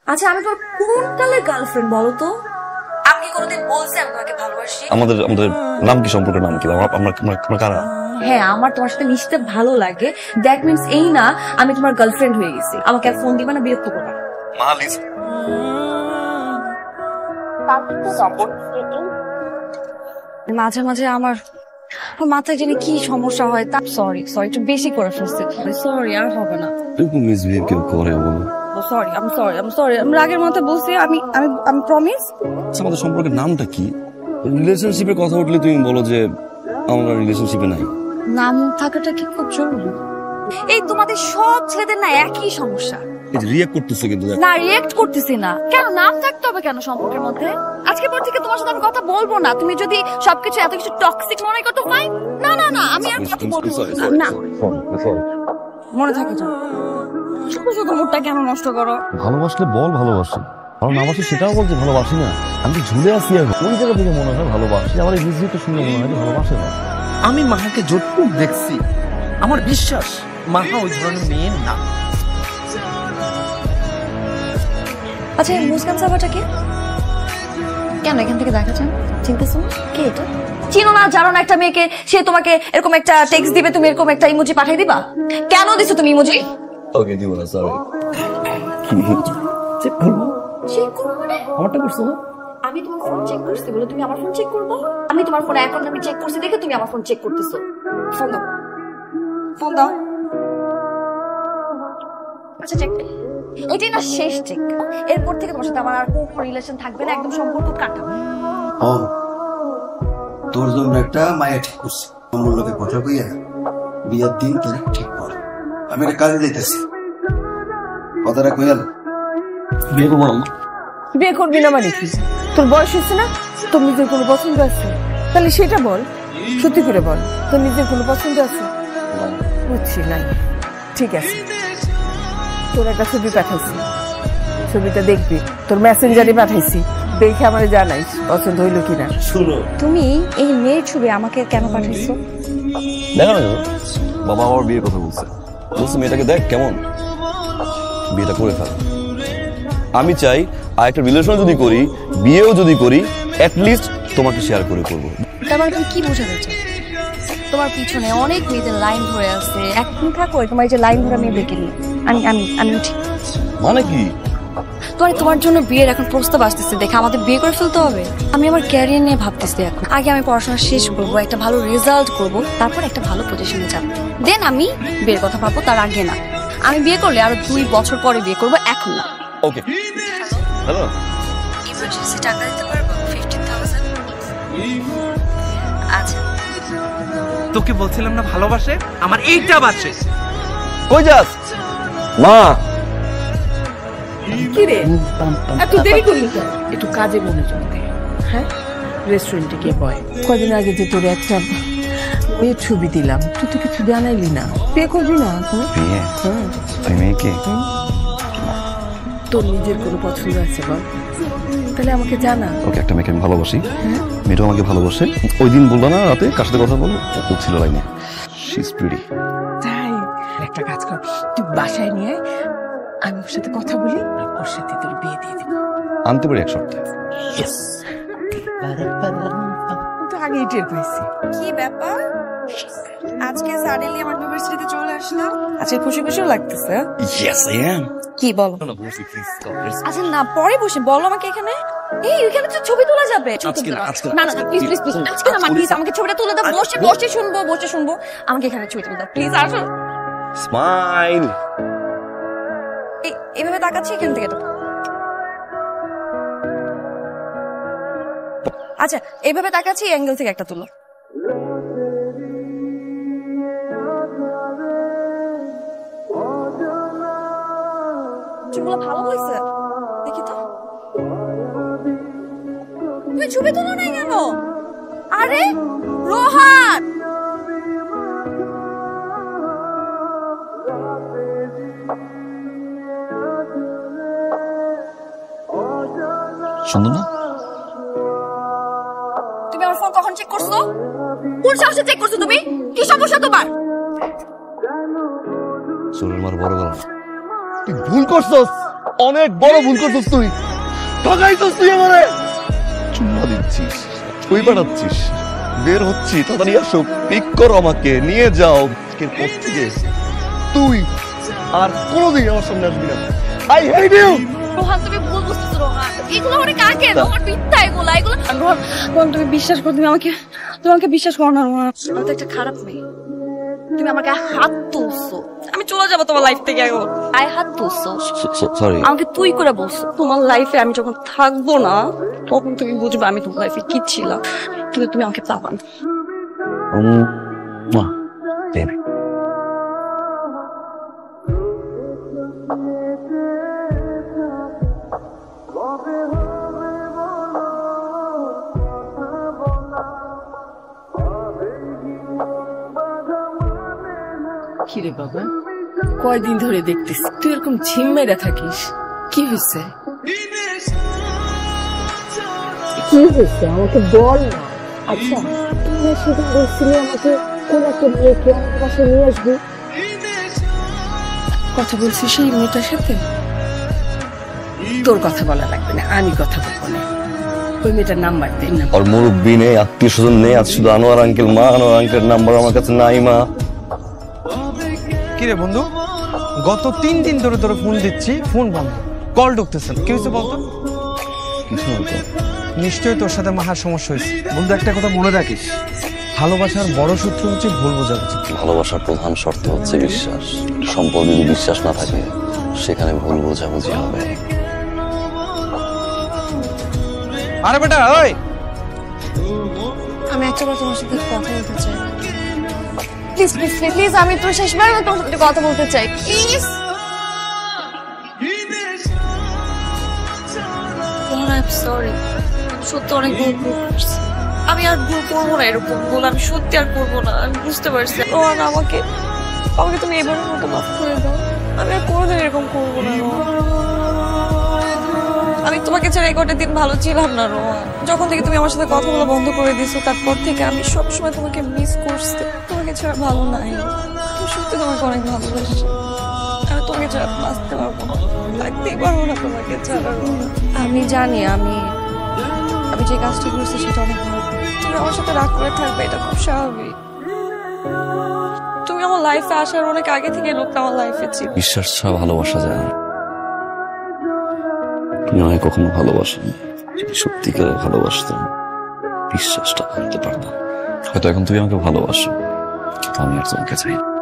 আচ্ছা আমি তোমার কোন কালের গার্লফ্রেন্ড বলো তো? আমি কি কোনোদিন বলছি আমি তোমাকে ভালোবাসি? আমাদের আমাদের নাম কি, সম্পর্কের নাম কি? আমরা কারা? হ্যাঁ, আমার তোমার সাথে মিশতে ভালো লাগে, দ্যাট মিন্স এই না আমি তোমার গার্লফ্রেন্ড হয়ে গেছি। আমাকে আর ফোন দিবা না, বিরক্ত করবা না। মাঝে মাঝে আমার মাথায় জানি কি সমস্যা হয়। তা সরি একটু বেশি করে ফেলছি। সরি, আর হবে না। মিসবিহেভ কেউ করে বলো? সরি, আমি রাগের মাথায় বলছি। আমি আমি আমি প্রমিস। আমাদের সম্পর্কের নামটা কি? রিলেশনশিপের কথা উঠলে তুমি বলো যে আমরা রিলেশনশিপে নাই। নাম থাকাটা কি খুব জরুরি? এই তোমাদের সব ছেলেদের না একই সমস্যা। রিঅ্যাক্ট করতেছো কিন্তু। না, রিঅ্যাক্ট করতেছি না। কেন নাম থাকতে হবে কেন সম্পর্কের মধ্যে? আজকে পর থেকে তোমার সাথে আমি কথা বলবো না। তুমি যদি সবকিছু এত কিছু টক্সিক মনে করতে ফাইন। না না না, আমি আর কথা বলবো না। মনে থাকে তো। শুধু শুধু মুডটা কেন নষ্ট করো? ভালোবাসলে বল ভালোবাসি, আর না বাসি সেটাও বলতে ভালোবাসি না। আমি ঝুলে আসি আর ওই জায়গা থেকে মনে হয় ভালোবাসি। আমার এই মিউজিকটা শুনে মনে হয় ভালোবাসে না। আমি মাহাকে যতটুকু দেখছি, আমার বিশ্বাস মাহা ওই ধরনের মেয়ে না। আচ্ছা, এই মুসকান সাবাটা কে? কেন এখান থেকে দেখা যান? চিনতেছো না কে এটা? চিনো না, জানো না একটা মেয়েকে, সে তোমাকে এরকম একটা টেক্সট দিবে, তুমি এরকম একটা ইমোজি পাঠিয়ে দিবা? কেন দিছো তুমি ইমোজি? ওকে দিব না, সরি। চেক করবো মানে? আমারটা করছো না? আমি তোমার ফোন চেক করছি বলে তুমি আমার ফোন চেক করবো? আমি তোমার ফোন অ্যাকাউন্ট আমি চেক করছি দেখে তুমি আমার ফোন চেক করতেছো। ফোন দাও, ফোন দাও। আচ্ছা চেক, এটাই না শেষ চেক। এরপর থেকে তোমার সাথে আমার আর কোনো রিলেশন থাকবে না, একদম সম্পর্ক কাটা। তোর জন্য একটা মায়া ঠিক করছি। আমার লোকে কথা কইয়া বিয়ের দিন তোর ঠিক কর। আমি একটা কাজে যাইতেছি, কথাটা কইয়া বিয়ে করবো না। বিয়ে করবি না মানে কি? তোর বয়স হয়েছে না? তোর নিজের কোনো পছন্দ আছে? তাহলে সেটা বল, সত্যি করে বল, তোর নিজের কোনো পছন্দ আছে? বুঝছি নাই, ঠিক আছে। তোর একটা ছবি পাঠাইছি, ছবিটা দেখবি। তোর মেসেঞ্জারে পাঠাইছি, দেখে আমারে জানাইস পছন্দ হইলো কিনা। শুনো, তুমি এই মেয়ের ছবি আমাকে কেন পাঠাইছো? দেখো না, বাবা আমার বিয়ের কথা বলছে, মেয়েটাকে দেখ কেমন, বিয়েটা করে ফেল। আমি চাই আর একটা রিলেশন যদি করি, বিয়েও যদি করি, অ্যাটলিস্ট তোমাকে শেয়ার করে করবো। তারপর তুমি কি বোঝাতে চাও? তোমার পিছনে অনেক মেয়েদের লাইন ধরে আছে, এখন থাকো তোমার এই যে লাইন ধরে আমি দেখে নিই। আমি ঠিক মানে কি? তোমার জন্য বিয়ের এখন প্রস্তাব আসতেছে দেখে আমাদের বিয়ে করে ফেলতে হবে। আমি আমার ক্যারিয়ার নিয়ে ভাবতেছি এখন। আগে আমি পড়াশোনা শেষ করবো, একটা ভালো রেজাল্ট করবো, তারপর একটা ভালো পজিশনে যাবো, দেন আমি বিয়ের কথা ভাববো। তার আগে না। আমি বিয়ে করলে আরো 2 বছর পরে বিয়ে করবো, এখন না। ওকে, হ্যালো, ইমার্জেন্সি টাকা দিতে পারবো 15,000? আচ্ছা, তোকে বলছিলাম না ভালোবাসে, আমার এইটা বাসে। কই যাস মা? কি রে এত দেরি করলি কেন? একটু কাজে মনোযোগ দে। হ্যাঁ, রেস্টুরেন্টে গিয়ে বয়। কদিন আগে যে তোর একটা মেয়ের ছবি দিলাম, তুই তো কিছু জানাইলি না। বিয়ে করবি না? মেয়েকে তোর নিজের কোনো পছন্দ আছে বল, তাহলে আমাকে জানা। ওকে, একটা মেয়েকে আমি ভালোবাসি, মেয়েটাও আমাকে ভালোবাসে। ওই দিন বললো না রাতে কার সাথে কথা বলো, ও ছিল লাইনে। She is pretty. তাই একটা কাজ কর, তুই বাসায় নিয়ে আমি ওর সাথে কথা বলি, ওর সাথে তোর বিয়ে দিয়ে দিব। আনতে পারি এক সপ্তাহে। তো আগেই টের পাইছি। কি ব্যাপার আজকে সাডেনলি আমার ইউনিভার্সিটিতে চলে আসলাম? আচ্ছা, খুশি খুশিও লাগতেছে। Yes I am. কি বলো? আচ্ছা না, পরে বসে বলো আমাকে। এখানে এখানে তো ছবি তোলা যাবে। না না প্লিজ প্লিজ প্লিজ, আজকে না প্লিজ আমাকে ছবিটা তুলে দাও। বসে শুনবো আমাকে এখানে ছবি তুলে দাও প্লিজ। আসো, স্মাইল। এইভাবে তাকাচ্ছি এখান থেকে তো। আচ্ছা, এইভাবে তাকাচ্ছি, অ্যাঙ্গেল থেকে একটা তুলো। ছবিগুলো ভালো হয়েছে, দেখি তো। তুমি ছবি তুলো নাই কেন? আরে রোহান, সুন্দর না? তুমি আমার ফোন কখন চেক করছো? কোন সাহসে চেক করছো তুমি? কি সমস্যা তোমার? চোরের মার বড় গলা। তুই ভুল করছস। অনেক বড় ভুল করছিস তুই। ঠকাইছিস তুই আমারে। চুম্মা দিচ্ছিস, তুই পাঠাচ্ছিস, বের হচ্ছি, তাড়াতাড়ি আসো, পিক করো আমাকে, নিয়ে যাও। আজকের পর থেকে তুই আর কোনোদিন আমার সামনে আসবি না। I hate you. রোহান তুমি ভুল বুঝতেছো রোহান, এগুলো মানে কাকে রোহান মিথ্যা এগুলো এগুলো রোহান রোহান তুমি বিশ্বাস করো, তুমি আমাকে বিশ্বাস করো না রোহান, আমি তো একটা খারাপ মেয়ে, তুমি আমাকে হাত তুলছো, আমি চলে যাবো তোমার লাইফ থেকে এখন, আই হাত তুলছো, সরি। আমাকে তুই করে বলছো, তোমার লাইফে আমি যখন থাকবো না তখন তুমি বুঝবে আমি তোমার লাইফে কি ছিলাম, কিন্তু তুমি আমাকে পাবা না। বেবি কিরে বাবা, কয়দিন ধরে দেখতেছি তুই এরকম ঝিম মেরে থাকিস, কি হয়েছে? কি হয়েছে আমাকে বল না। আচ্ছা তুমি সেটা বলছিলে আমাকে কোন একটা মেয়েকে আমার কাছে নিয়ে আসবি, কথা বলছিস সেই মেয়েটার সাথে? তোর কথা বলা লাগবে না, আমি কথা বলবো না। ওই মেয়েটার নাম্বার দে না। আর মুরব্বী নেই, আত্মীয় স্বজন নেই, আজ শুধু আনোয়ার আঙ্কেল, মা আনোয়ার আঙ্কেলের নাম্বার আমার কাছে নাই। মা কিরে বন্ধু, গত 3 দিন ধরে তোরে ফোন দিচ্ছি, ফোন বন্ধ, কল ঢুকতেছে না, কি হয়েছে বলতো? কিছু না তো। নিশ্চয়ই তোর সাথে মাহার সমস্যা হয়েছে। বন্ধু একটা কথা মনে রাখিস, ভালোবাসার বড় শত্রু হচ্ছে ভুল বোঝাবুঝি। ভালোবাসার প্রধান শর্ত হচ্ছে বিশ্বাস। সম্পর্ক যদি বিশ্বাস না থাকে সেখানে ভুল বোঝাবুঝি হবে। আরে বেটা ওই, আমি একটা বার তোমার সাথে কথা বলতে চাই, প্লিজ প্লিজ প্লিজ, আমি তোর শেষবার তোমার সাথে কথা বলতে চাই, প্লিজ। সরি, সত্যি অনেক ভুল করছি, আমি আর ভুল করবো না, এরকম ভুল আমি সত্যি আর করবো না, আমি বুঝতে পারছি। রোহান আমাকে তুমি এবারের মতো মাফ করে দাও, আমি আর কোনোদিন এরকম করবো না রোহান। আমি তোমাকে ছাড়া এই কটা দিন ভালো ছিলাম না রোহান, যখন থেকে তুমি আমার সাথে কথা বলা বন্ধ করে দিয়েছো তারপর থেকে আমি সবসময় তোমাকে মিস করছি, তোমাকে ছাড়া ভালো নাই, আমি সত্যি তোমাকে অনেক ভালোবাসি, আমি তোমাকে ছাড়া বাঁচতে পারবো না, থাকতেই পারবো না তোমাকে ছাড়া রোহান। আমি জানি আমি যে কাজটা করছি সেটা অনেক ভালো, তুমি আমার সাথে রাগ করে থাকবে এটা খুব স্বাভাবিক, তুমি আমার লাইফে আসার অনেক আগে থেকে লোকটা আমার লাইফে ছিল। বিশ্বাস ছাড়া ভালোবাসা যায় না। তুমি আমায় কখনো ভালোবাসোনি, যদি সত্যিকারে ভালোবাসতাম বিশ্বাসটা করতে পারতাম। হয়তো এখন তুমি আমাকে ভালোবাসো, আমি আর তোমাকে চাই না।